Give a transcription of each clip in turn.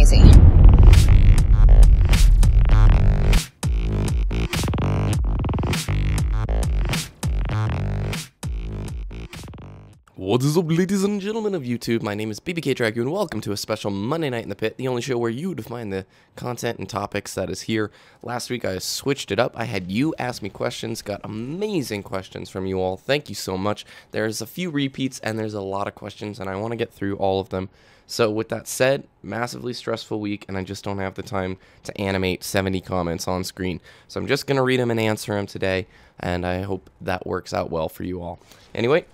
easy. What is up, ladies and gentlemen of YouTube? My name is BBKDRAGOON. Welcome to a special Monday Night in the Pit, the only show where you define the content and topics that is here. Last week I switched it up. I had you ask me questions, got amazing questions from you all. Thank you so much. There's a few repeats and there's a lot of questions and I want to get through all of them. So with that said, massively stressful week and I just don't have the time to animate 70 comments on screen. So I'm just going to read them and answer them today and I hope that works out well for you all. Anyway,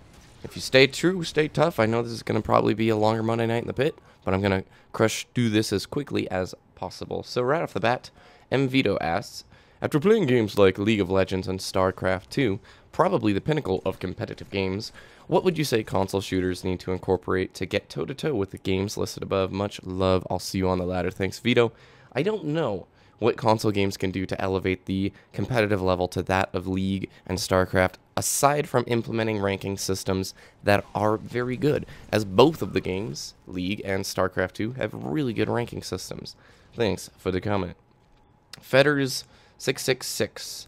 if you stay true, stay tough. I know this is going to probably be a longer Monday Night in the Pit, but I'm going to crush through this as quickly as possible. So right off the bat, M. Vito asks, after playing games like League of Legends and StarCraft 2, probably the pinnacle of competitive games, what would you say console shooters need to incorporate to get toe-to-toe with the games listed above? Much love. I'll see you on the ladder. Thanks, Vito. I don't know what console games can do to elevate the competitive level to that of League and StarCraft, aside from implementing ranking systems that are very good, as both of the games, League and StarCraft 2, have really good ranking systems. Thanks for the comment. Fedders666.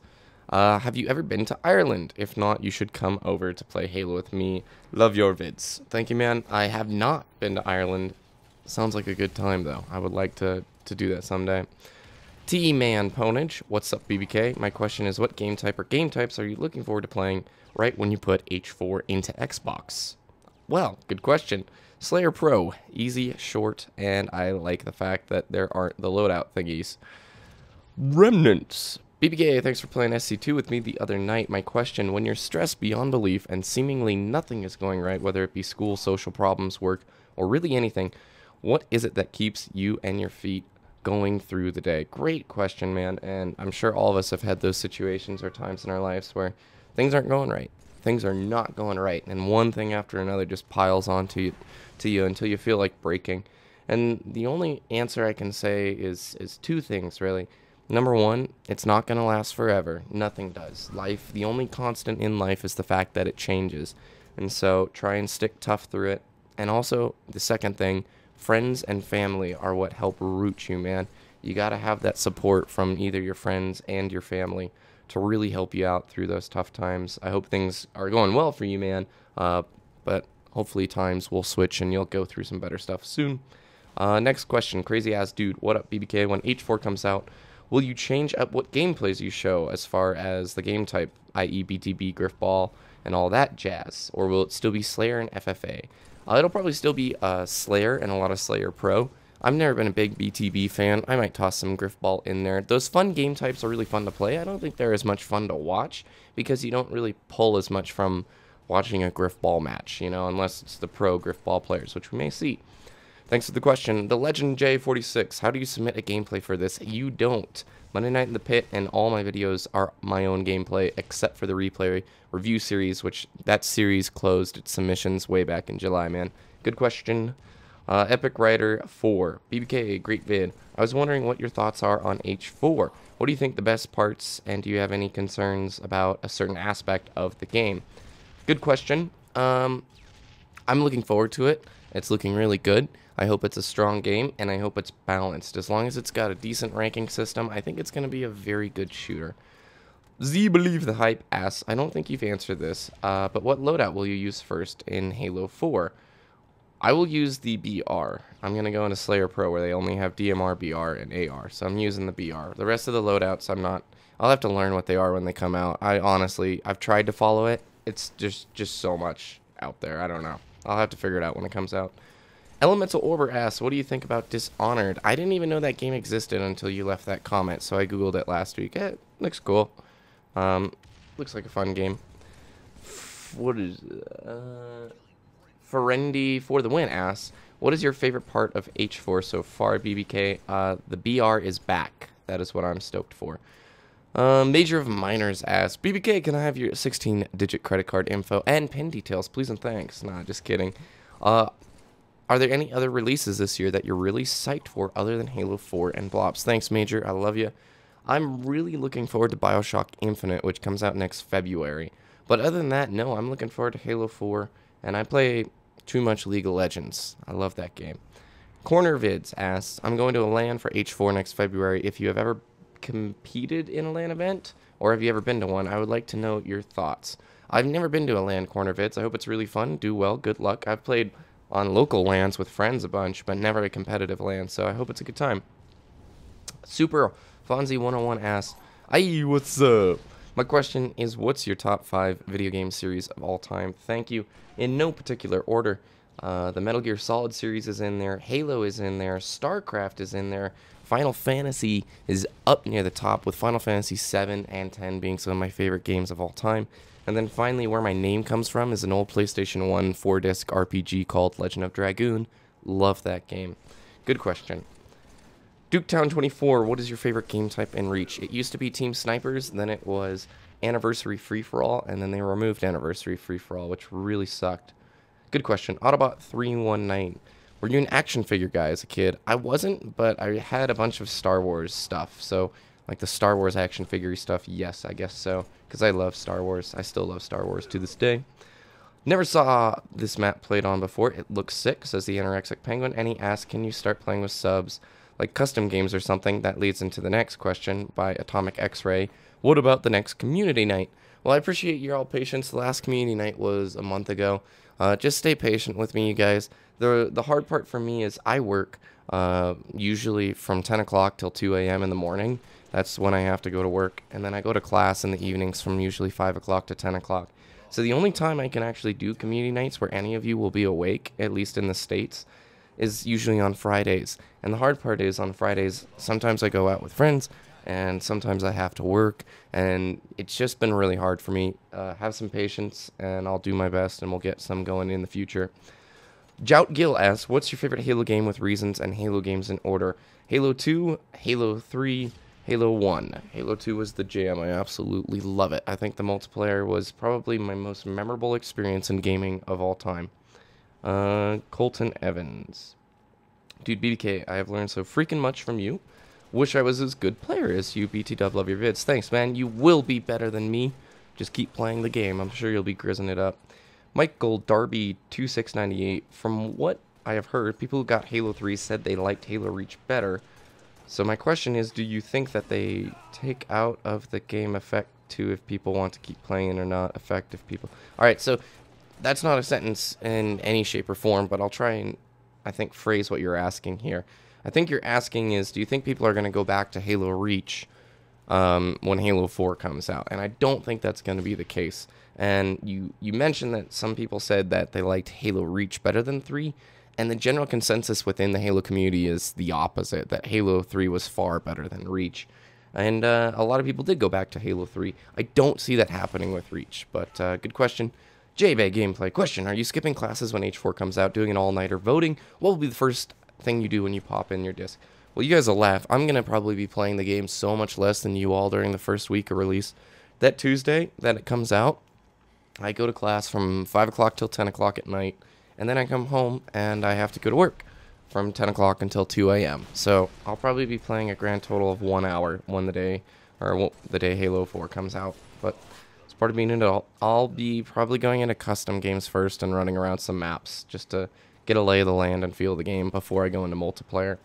Have you ever been to Ireland? If not, you should come over to play Halo with me. Love your vids. Thank you, man. I have not been to Ireland. Sounds like a good time, though. I would like to do that someday. T-Man Ponage, what's up, BBK? My question is, what game type or game types are you looking forward to playing right when you put H4 into Xbox? Well, good question. Slayer Pro, easy, short, and I like the fact that there aren't the loadout thingies. Remnants. BBK, thanks for playing SC2 with me the other night. My question, when you're stressed beyond belief and seemingly nothing is going right, whether it be school, social problems, work, or really anything, what is it that keeps you and your feet going through the day? Great question, man, and I'm sure all of us have had those situations or times in our lives where things aren't going right. Things are not going right, and one thing after another just piles on to you until you feel like breaking. And the only answer I can say is two things, really. Number one, it's not going to last forever. Nothing does. Life, the only constant in life is the fact that it changes. And so try and stick tough through it. And also, the second thing, friends and family are what help root you, man. You got to have that support from either your friends and your family to really help you out through those tough times. I hope things are going well for you, man. But hopefully times will switch and you'll go through some better stuff soon. Next question, crazy ass dude. What up, BBK? When H4 comes out, will you change up what gameplays you show as far as the game type, i.e. BTB, Griffball, and all that jazz? Or will it still be Slayer and FFA? It'll probably still be Slayer and a lot of Slayer Pro. I've never been a big BTB fan. I might toss some Griffball in there. Those fun game types are really fun to play. I don't think they're as much fun to watch because you don't really pull as much from watching a Griffball match, you know, unless it's the pro Griffball players, which we may see. Thanks for the question. The Legend J46, how do you submit a gameplay for this? You don't. Monday Night in the Pit and all my videos are my own gameplay except for the replay review series, which that series closed its submissions way back in July, man. Good question. Epic Rider 4. BBK, great vid. I was wondering what your thoughts are on H4. What do you think the best parts, and do you have any concerns about a certain aspect of the game? Good question. I'm looking forward to it. It's looking really good. I hope it's a strong game, and I hope it's balanced. As long as it's got a decent ranking system, I think it's going to be a very good shooter. Z Believe the Hype asks, I don't think you've answered this, but what loadout will you use first in Halo 4? I will use the BR. I'm going to go into Slayer Pro where they only have DMR, BR, and AR, so I'm using the BR. The rest of the loadouts, I'll have to learn what they are when they come out. I've tried to follow it. It's just so much out there. I don't know. I'll have to figure it out when it comes out. Elemental Orber asks, what do you think about Dishonored? I didn't even know that game existed until you left that comment, so I googled it last week. It looks cool. Looks like a fun game. What is Ferendi for the win asks, what is your favorite part of H4 so far, BBK? The BR is back. That is what I'm stoked for. Major of Minors asks, BBK, can I have your 16-digit credit card info and pin details, please and thanks? Nah, just kidding. Are there any other releases this year that you're really psyched for other than Halo 4 and Blops? Thanks, Major. I love you. I'm really looking forward to BioShock Infinite, which comes out next February. But other than that, no, I'm looking forward to Halo 4, and I play too much League of Legends. I love that game. Corner Vids asks, I'm going to a LAN for H4 next February. If you have ever competed in a LAN event, or have you ever been to one, I would like to know your thoughts. I've never been to a LAN Corner Vids. I hope it's really fun. Do well. Good luck. I've played on local LANs with friends a bunch, but never a competitive LAN, so I hope it's a good time. Super Fonzie 101 asks, "Aye, what's up? My question is, what's your top 5 video game series of all time?" Thank you. In no particular order. The Metal Gear Solid series is in there. Halo is in there. StarCraft is in there. Final Fantasy is up near the top, with Final Fantasy 7 and 10 being some of my favorite games of all time. And then finally, where my name comes from is an old PlayStation 1 4-disc RPG called Legend of Dragoon. Love that game. Good question. Duketown24, what is your favorite game type in Reach? It used to be Team Snipers, then it was Anniversary Free-for-All, and then they removed Anniversary Free-for-All, which really sucked. Good question. Autobot319, were you an action figure guy as a kid? I wasn't, but I had a bunch of Star Wars stuff, so like the Star Wars action figure stuff, yes, I guess so, because I love Star Wars. I still love Star Wars to this day. Never saw this map played on before. It looks sick, says the Anorexic Penguin, and he asks, can you start playing with subs? Like custom games or something? That leads into the next question by Atomic X-Ray. What about the next community night? Well, I appreciate your all patience. The last community night was a month ago. Just stay patient with me, you guys. The hard part for me is I work usually from 10 o'clock till 2 a.m. in the morning. That's when I have to go to work. And then I go to class in the evenings from usually 5 o'clock to 10 o'clock. So the only time I can actually do community nights where any of you will be awake, at least in the States, is usually on Fridays. And the hard part is on Fridays, sometimes I go out with friends, and sometimes I have to work, and it's just been really hard for me. Have some patience, and I'll do my best, and we'll get some going in the future. Jout Gill asks, what's your favorite Halo game with reasons, and Halo games in order? Halo 2, Halo 3, Halo 1. Halo 2 was the jam. I absolutely love it. I think the multiplayer was probably my most memorable experience in gaming of all time. Colton Evans. Dude, BBK, I have learned so freaking much from you. Wish I was as good player as you. BT-dub, love your vids. Thanks, man. You will be better than me. Just keep playing the game. I'm sure you'll be grizzing it up. Michael Darby 2698. From what I have heard, people who got Halo 3 said they liked Halo Reach better. So my question is, do you think that they take out of the game effect too if people want to keep playing or not affect if people... Alright, so that's not a sentence in any shape or form, but I'll try and, I think, phrase what you're asking here. I think you're asking is, do you think people are going to go back to Halo Reach when Halo 4 comes out? And I don't think that's going to be the case. And you mentioned that some people said that they liked Halo Reach better than 3, and the general consensus within the Halo community is the opposite, that Halo 3 was far better than Reach. And a lot of people did go back to Halo 3. I don't see that happening with Reach, but good question. J-Bag Gameplay question, are you skipping classes when H4 comes out, doing an all-nighter voting? What will be the first thing you do when you pop in your disc? Well, you guys will laugh. I'm going to probably be playing the game so much less than you all during the first week of release. That Tuesday that it comes out, I go to class from 5 o'clock till 10 o'clock at night, and then I come home and I have to go to work from 10 o'clock until 2 a.m. So I'll probably be playing a grand total of 1 hour the day Halo 4 comes out. But as part of being an adult, I'll be probably going into custom games first and running around some maps just to get a lay of the land and feel the game before I go into multiplayer.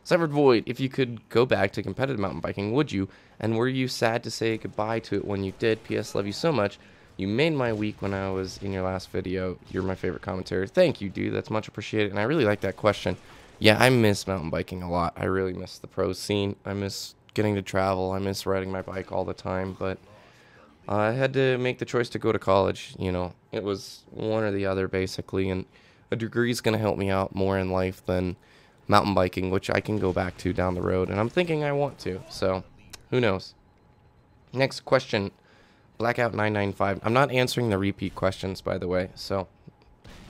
Severed Void, if you could go back to competitive mountain biking, would you? And were you sad to say goodbye to it when you did? P.S. Love you so much. You made my week when I was in your last video. You're my favorite commentator. Thank you, dude. That's much appreciated. And I really like that question. Yeah, I miss mountain biking a lot. I really miss the pro scene. I miss getting to travel. I miss riding my bike all the time. But I had to make the choice to go to college. You know, it was one or the other, basically. And a degree is going to help me out more in life than mountain biking, which I can go back to down the road. And I'm thinking I want to. So, who knows? Next question. Blackout995. I'm not answering the repeat questions, by the way. So,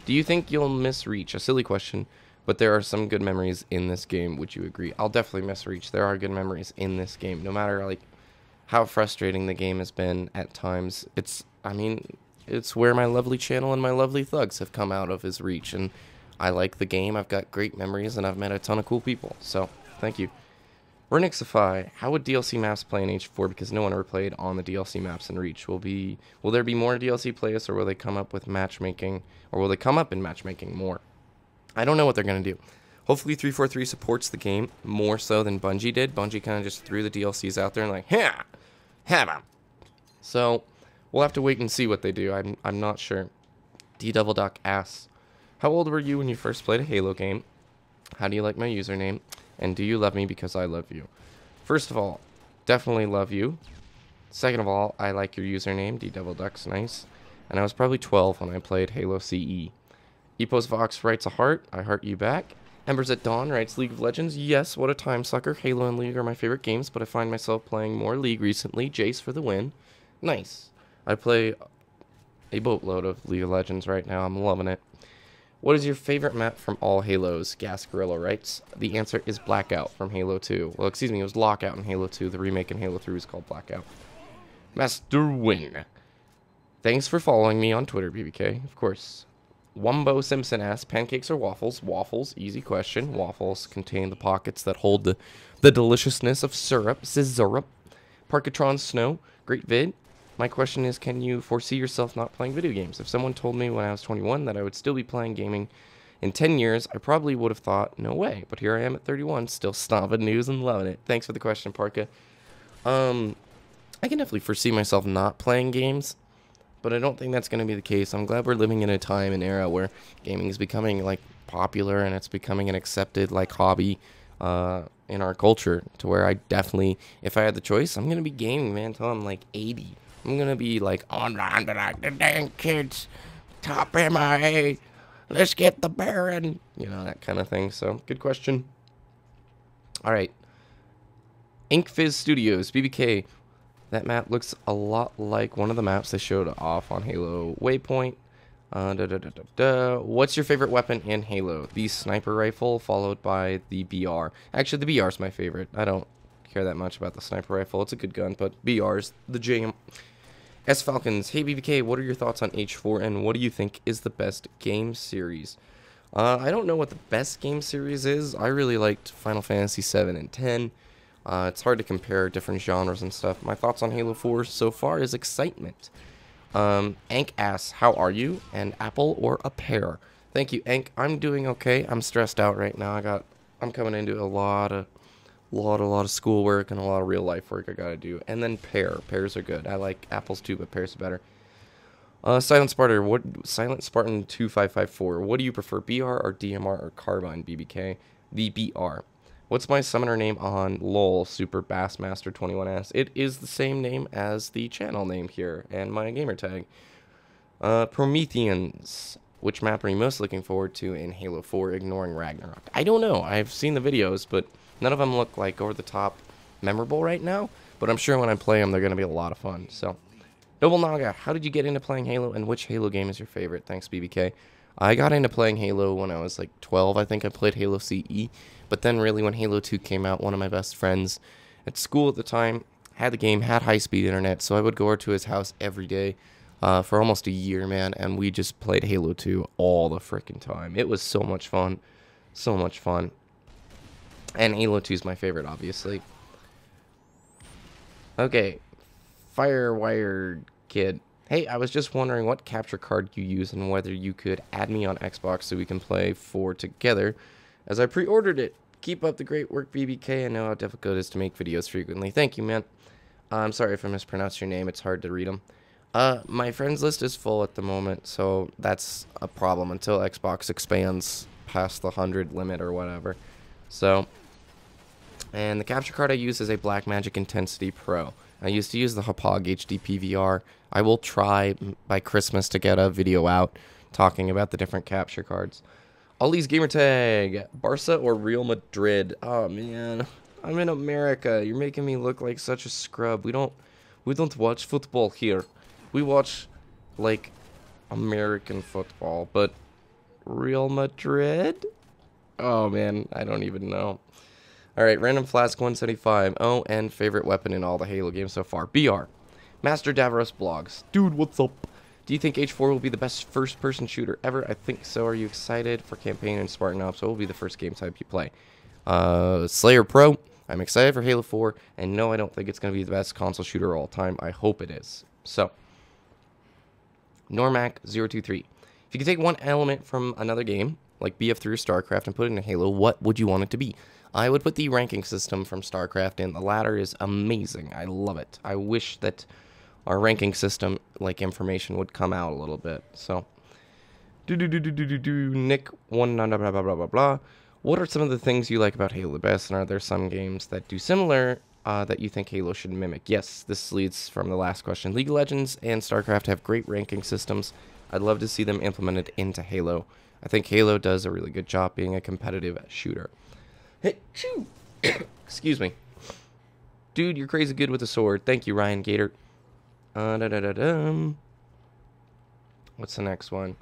do you think you'll miss Reach? A silly question, but there are some good memories in this game. Would you agree? I'll definitely miss Reach. There are good memories in this game, no matter like how frustrating the game has been at times. It's where my lovely channel and my lovely thugs have come out of is Reach, and I like the game. I've got great memories, and I've met a ton of cool people. So, thank you. Renixify, how would DLC maps play in H4 because no one ever played on the DLC maps in Reach? Will there be more DLC playlists, or will they come up with matchmaking, or will they come up in matchmaking more? I don't know what they're going to do. Hopefully 343 supports the game more so than Bungie did. Bungie kind of just threw the DLCs out there and like, yeah, have 'em. So we'll have to wait and see what they do. I'm not sure. D-Devil Duck asks, how old were you when you first played a Halo game? How do you like my username? And do you love me because I love you? First of all, definitely love you. Second of all, I like your username. D-Devil Duck's nice. And I was probably 12 when I played Halo CE. Epos Vox writes a heart. I heart you back. Embers at Dawn writes League of Legends. Yes, what a time sucker. Halo and League are my favorite games, but I find myself playing more League recently. Jace for the win. Nice. I play a boatload of League of Legends right now. I'm loving it. What is your favorite map from all Halos? Gas Gorilla writes. The answer is Blackout from Halo 2. Well, excuse me, it was Lockout in Halo 2. The remake in Halo 3 was called Blackout. Master Win. Thanks for following me on Twitter, BBK. Of course. Wumbo Simpson asks, pancakes or waffles? Waffles, easy question. Waffles contain the pockets that hold the deliciousness of syrup. Scissorup. Parkatron Snow, great vid. My question is, can you foresee yourself not playing video games? If someone told me when I was 21 that I would still be playing gaming in 10 years, I probably would have thought, no way. But here I am at 31, still stomping news and loving it. Thanks for the question, Parka. I can definitely foresee myself not playing games, but I don't think that's going to be the case. I'm glad we're living in a time and era where gaming is becoming, like, popular and it's becoming an accepted, like, hobby in our culture, to where I definitely, if I had the choice, I'm going to be gaming, man, until I'm, like, 80. I'm going to be, like, online, but like, the dang kids, top MIA, let's get the Baron, you know, that kind of thing. So, good question. All right. Inkfizz Studios, BBK. That map looks a lot like one of the maps they showed off on Halo Waypoint. What's your favorite weapon in Halo? The sniper rifle, followed by the BR. Actually, the BR is my favorite. I don't care that much about the sniper rifle. It's a good gun, but BR's the jam. S Falcons, hey BBK, what are your thoughts on H4 and what do you think is the best game series? I don't know what the best game series is. I really liked Final Fantasy 7 and 10. It's hard to compare different genres and stuff. My thoughts on Halo 4 so far is excitement. Ank asks, how are you? An apple or a pear? Thank you, Ank. I'm doing okay. I'm stressed out right now. I'm coming into a lot of schoolwork and a lot of real life work I gotta do. And then pears are good. I like apples too, but pears are better. Silent Spartan 2554. What do you prefer, BR or DMR or Carbine, BBK? The BR. What's my summoner name on LOL? Super Bassmaster 21 asks. It is the same name as the channel name here and my gamer tag. Prometheans. Which map are you most looking forward to in Halo 4, ignoring Ragnarok? I don't know. I've seen the videos, but none of them look like over the top memorable right now. But I'm sure when I play them, they're going to be a lot of fun. So, Noble Naga, how did you get into playing Halo and which Halo game is your favorite? Thanks, BBK. I got into playing Halo when I was like 12. I think I played Halo CE. But then really when Halo 2 came out, one of my best friends at school at the time had the game, had high-speed internet. So I would go over to his house every day for almost a year, man. And we just played Halo 2 all the freaking time. It was so much fun. So much fun. And Halo 2 is my favorite, obviously. Okay. Firewire Kid. Hey, I was just wondering what capture card you use and whether you could add me on Xbox so we can play 4 together, as I pre-ordered it. Keep up the great work, BBK. I know how difficult it is to make videos frequently. Thank you, man. I'm sorry if I mispronounced your name. It's hard to read them. My friends list is full at the moment, so that's a problem until Xbox expands past the 100 limit or whatever. So, and the capture card I use is a Blackmagic Intensity Pro. I used to use the Hauppauge HD PVR. I will try by Christmas to get a video out talking about the different capture cards. Ollie's Gamertag, Barca or Real Madrid? Oh man, I'm in America. You're making me look like such a scrub. We don't watch football here. We watch like American football, but Real Madrid? Oh man, I don't even know. Alright, Random Flask 175. Oh, and favorite weapon in all the Halo games so far. BR. Master Davros blogs. Dude, what's up? Do you think H4 will be the best first-person shooter ever? I think so. Are you excited for Campaign and Spartan Ops? What will be the first game type you play? Slayer Pro. I'm excited for Halo 4. And no, I don't think it's going to be the best console shooter of all time. I hope it is. So, Normac023. If you could take one element from another game like BF3 or StarCraft, and put it in Halo, what would you want it to be? I would put the ranking system from StarCraft in. The latter is amazing. I love it. I wish that our ranking system, like, information would come out a little bit. So, Nick, one, blah, blah, blah, blah, blah, blah. What are some of the things you like about Halo the best, and are there some games that do similar that you think Halo should mimic? Yes, this leads from the last question. League of Legends and StarCraft have great ranking systems. I'd love to see them implemented into Halo. I think Halo does a really good job being a competitive shooter. Excuse me. Dude, you're crazy good with a sword. Thank you, Ryan Gator. What's the next one?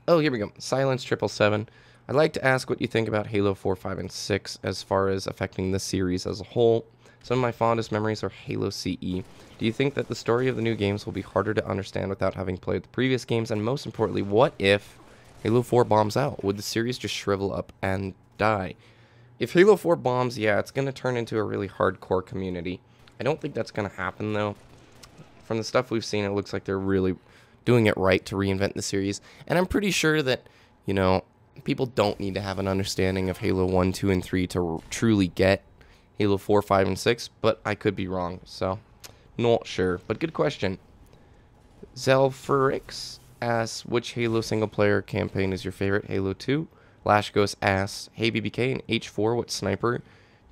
Oh, here we go. Silence 777. I'd like to ask what you think about Halo 4, 5, and 6 as far as affecting the series as a whole. Some of my fondest memories are Halo CE. Do you think that the story of the new games will be harder to understand without having played the previous games? And most importantly, what if Halo 4 bombs out? Would the series just shrivel up and die? If Halo 4 bombs, yeah, it's going to turn into a really hardcore community. I don't think that's going to happen, though. From the stuff we've seen, it looks like they're really doing it right to reinvent the series. And I'm pretty sure that, you know, people don't need to have an understanding of Halo 1, 2, and 3 to truly get Halo 4, 5, and 6, but I could be wrong, so not sure. But good question. Zelferix asks, which Halo single-player campaign is your favorite? Halo 2. Lash Ghost asks, hey BBK, in H4, what sniper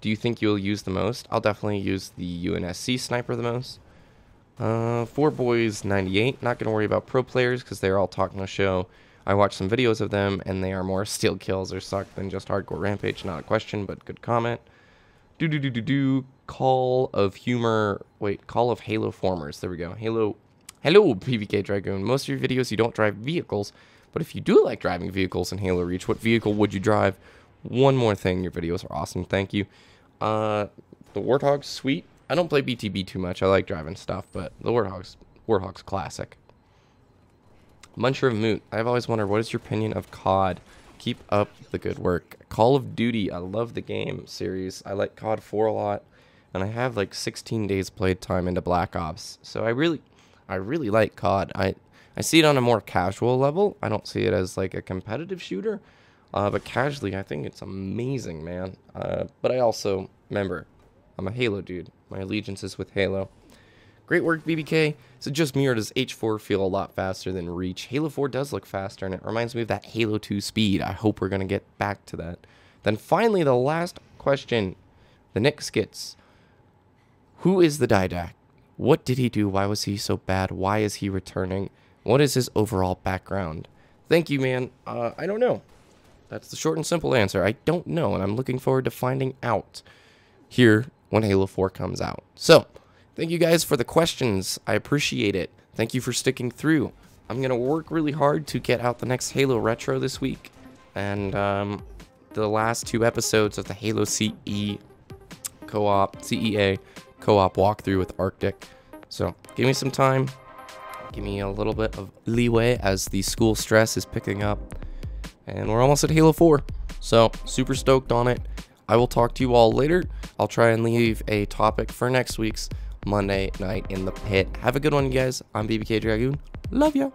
do you think you'll use the most? I'll definitely use the UNSC sniper the most. 4Boys98, not going to worry about pro players because they're all talking a show. I watched some videos of them, and they are more steal kills or suck than just hardcore rampage. Not a question, but good comment. Call of Halo Formers. There we go. Hello, BBKDRAGOON. Most of your videos, you don't drive vehicles, but if you do like driving vehicles in Halo Reach, what vehicle would you drive? One more thing, your videos are awesome. Thank you. The Warthog's sweet. I don't play BTB too much. I like driving stuff, but the Warthog's classic. Muncher of Moot. I've always wondered, what is your opinion of COD? Keep up the good work. Call of Duty. I love the game series. I like COD 4 a lot, and I have like 16 days played time into Black Ops. So I really like COD. I see it on a more casual level. I don't see it as like a competitive shooter, but casually, I think it's amazing, man. But I also remember, I'm a Halo dude. My allegiance is with Halo. Great work, BBK. Is it just me, or does H4 feel a lot faster than Reach? Halo 4 does look faster, and it reminds me of that Halo 2 speed. I hope we're going to get back to that. Then finally, the last question. The Nick Skits. Who is the Didac? What did he do? Why was he so bad? Why is he returning? What is his overall background? Thank you, man. I don't know. That's the short and simple answer. I don't know, and I'm looking forward to finding out here when Halo 4 comes out. So, thank you guys for the questions. I appreciate it. Thank you for sticking through. I'm going to work really hard to get out the next Halo Retro this week. And the last 2 episodes of the Halo CEA co-op walkthrough with Arctic. So give me some time. Give me a little bit of leeway as the school stress is picking up. And we're almost at Halo 4. So super stoked on it. I will talk to you all later. I'll try and leave a topic for next week's Monday Night in the Pit. Have a good one, you guys. I'm BBKDRAGOON. Love ya.